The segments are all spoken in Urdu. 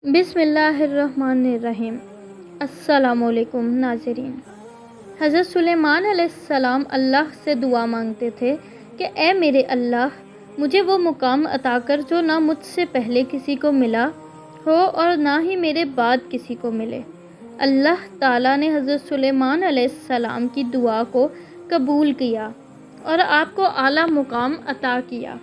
بسم اللہ الرحمن الرحیم۔ السلام علیکم ناظرین۔ حضرت سلیمان علیہ السلام اللہ سے دعا مانگتے تھے کہ اے میرے اللہ، مجھے وہ مقام عطا کر جو نہ مجھ سے پہلے کسی کو ملا ہو اور نہ ہی میرے بعد کسی کو ملے۔ اللہ تعالیٰ نے حضرت سلیمان علیہ السلام کی دعا کو قبول کیا اور آپ کو اعلیٰ مقام عطا کیا۔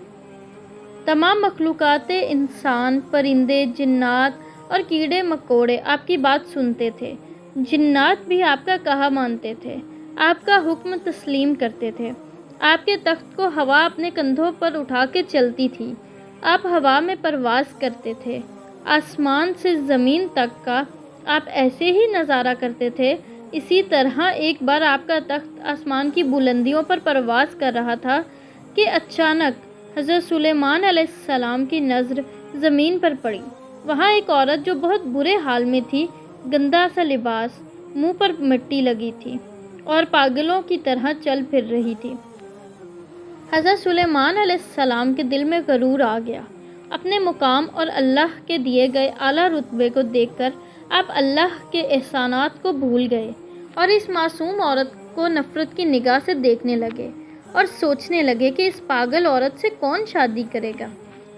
تمام مخلوقات انسان، پرندے، جنات اور کیڑے مکوڑے آپ کی بات سنتے تھے۔ جنات بھی آپ کا کہا مانتے تھے، آپ کا حکم تسلیم کرتے تھے۔ آپ کے تخت کو ہوا اپنے کندھوں پر اٹھا کے چلتی تھی۔ آپ ہوا میں پرواز کرتے تھے۔ آسمان سے زمین تک کا آپ ایسے ہی نظارہ کرتے تھے۔ اسی طرح ایک بار آپ کا تخت آسمان کی بلندیوں پر پرواز کر رہا تھا کہ اچانک حضرت سلیمان علیہ السلام کی نظر زمین پر پڑی۔ وہاں ایک عورت جو بہت برے حال میں تھی، گندا سا لباس، منہ پر مٹی لگی تھی اور پاگلوں کی طرح چل پھر رہی تھی۔ حضرت سلیمان علیہ السلام کے دل میں غرور آ گیا۔ اپنے مقام اور اللہ کے دیے گئے اعلیٰ رتبے کو دیکھ کر آپ اللہ کے احسانات کو بھول گئے اور اس معصوم عورت کو نفرت کی نگاہ سے دیکھنے لگے اور سوچنے لگے کہ اس پاگل عورت سے کون شادی کرے گا۔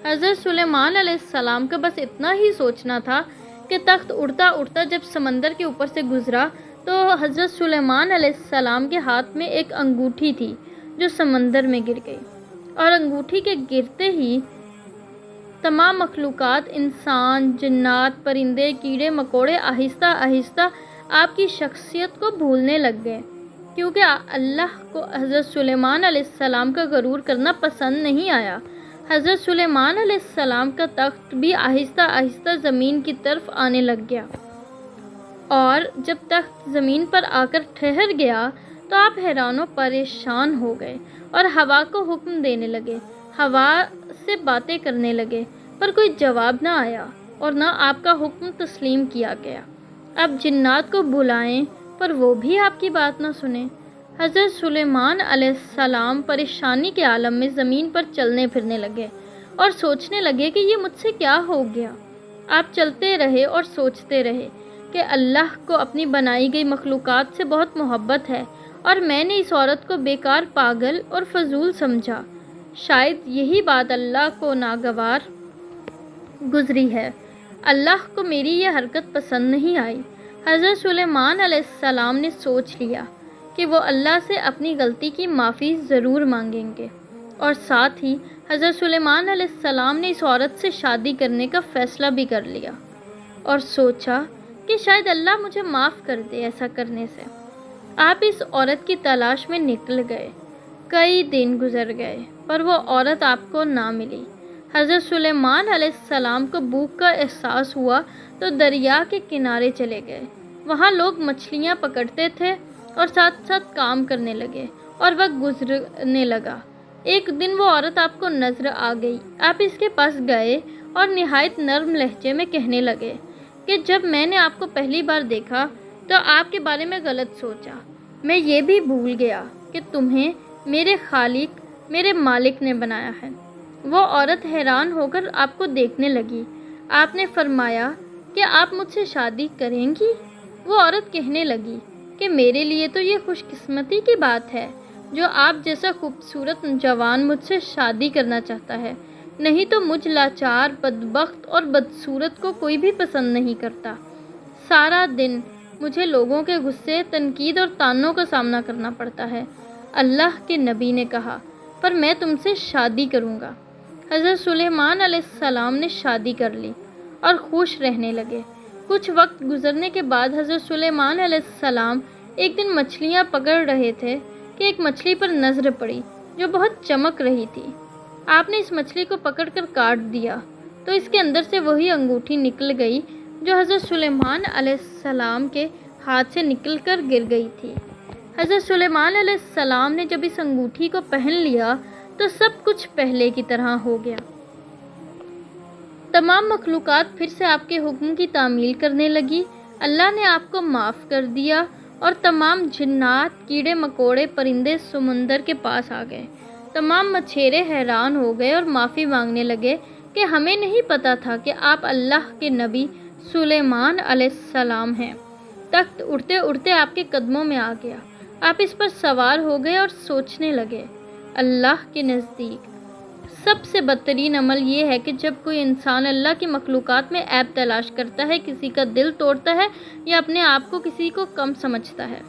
حضرت سلیمان علیہ السلام کا بس اتنا ہی سوچنا تھا کہ تخت اڑتا اڑتا جب سمندر کے اوپر سے گزرا تو حضرت سلیمان علیہ السلام کے ہاتھ میں ایک انگوٹھی تھی جو سمندر میں گر گئی، اور انگوٹھی کے گرتے ہی تمام مخلوقات، انسان، جنات، پرندے، کیڑے مکوڑے آہستہ آہستہ آپ کی شخصیت کو بھولنے لگ گئے، کیونکہ اللہ کو حضرت سلیمان علیہ السلام کا غرور کرنا پسند نہیں آیا۔ حضرت سلیمان علیہ السلام کا تخت بھی آہستہ آہستہ زمین کی طرف آنے لگ گیا، اور جب تخت زمین پر آ کر ٹھہر گیا تو آپ حیران و پریشان ہو گئے اور ہوا کو حکم دینے لگے، ہوا سے باتیں کرنے لگے، پر کوئی جواب نہ آیا اور نہ آپ کا حکم تسلیم کیا گیا۔ اب جنات کو بلائیں پر وہ بھی آپ کی بات نہ سنیں۔ حضرت سلیمان علیہ السلام پریشانی کے عالم میں زمین پر چلنے پھرنے لگے اور سوچنے لگے کہ یہ مجھ سے کیا ہو گیا۔ آپ چلتے رہے اور سوچتے رہے کہ اللہ کو اپنی بنائی گئی مخلوقات سے بہت محبت ہے اور میں نے اس عورت کو بیکار، پاگل اور فضول سمجھا۔ شاید یہی بات اللہ کو ناگوار گزری ہے۔ اللہ کو میری یہ حرکت پسند نہیں آئی۔ حضرت سلیمان علیہ السلام نے سوچ لیا کہ وہ اللہ سے اپنی غلطی کی معافی ضرور مانگیں گے، اور ساتھ ہی حضرت سلیمان علیہ السلام نے اس عورت سے شادی کرنے کا فیصلہ بھی کر لیا اور سوچا کہ شاید اللہ مجھے معاف کر دے ایسا کرنے سے۔ آپ اس عورت کی تلاش میں نکل گئے۔ کئی دن گزر گئے پر وہ عورت آپ کو نہ ملی۔ حضرت سلیمان علیہ السلام کو بھوک کا احساس ہوا تو دریا کے کنارے چلے گئے۔ وہاں لوگ مچھلیاں پکڑتے تھے اور ساتھ ساتھ کام کرنے لگے اور وقت گزرنے لگا۔ ایک دن وہ عورت آپ کو نظر آ گئی۔ آپ اس کے پاس گئے اور نہایت نرم لہجے میں کہنے لگے کہ جب میں نے آپ کو پہلی بار دیکھا تو آپ کے بارے میں غلط سوچا۔ میں یہ بھی بھول گیا کہ تمہیں میرے خالق، میرے مالک نے بنایا ہے۔ وہ عورت حیران ہو کر آپ کو دیکھنے لگی۔ آپ نے فرمایا کہ آپ مجھ سے شادی کریں گی؟ وہ عورت کہنے لگی کہ میرے لیے تو یہ خوش قسمتی کی بات ہے جو آپ جیسا خوبصورت جوان مجھ سے شادی کرنا چاہتا ہے، نہیں تو مجھ لاچار، بدبخت اور بدصورت کو کوئی بھی پسند نہیں کرتا۔ سارا دن مجھے لوگوں کے غصے، تنقید اور طعنوں کا سامنا کرنا پڑتا ہے۔ اللہ کے نبی نے کہا، پر میں تم سے شادی کروں گا۔ حضرت سلیمان علیہ السلام نے شادی کر لی اور خوش رہنے لگے۔ کچھ وقت گزرنے کے بعد حضرت سلیمان علیہ السلام ایک دن مچھلیاں پکڑ رہے تھے کہ ایک مچھلی پر نظر پڑی جو بہت چمک رہی تھی۔ آپ نے اس مچھلی کو پکڑ کر کاٹ دیا تو اس کے اندر سے وہی انگوٹھی نکل گئی جو حضرت سلیمان علیہ السلام کے ہاتھ سے نکل کر گر گئی تھی۔ حضرت سلیمان علیہ السلام نے جب اس انگوٹھی کو پہن لیا تو سب کچھ پہلے کی طرح ہو گیا۔ تمام مخلوقات پھر سے آپ کے حکم کی تعمیل کرنے لگی۔ اللہ نے آپ کو معاف کر دیا اور تمام جنات، کیڑے مکوڑے، پرندے سمندر کے پاس آ گئے۔ تمام مچھیرے حیران ہو گئے اور معافی مانگنے لگے کہ ہمیں نہیں پتہ تھا کہ آپ اللہ کے نبی سلیمان علیہ السلام ہیں۔ تخت اڑتے اڑتے آپ کے قدموں میں آ گیا۔ آپ اس پر سوار ہو گئے اور سوچنے لگے۔ اللہ کے نزدیک سب سے بدترین عمل یہ ہے کہ جب کوئی انسان اللہ کی مخلوقات میں عیب تلاش کرتا ہے، کسی کا دل توڑتا ہے یا اپنے آپ کو کسی کو کم سمجھتا ہے۔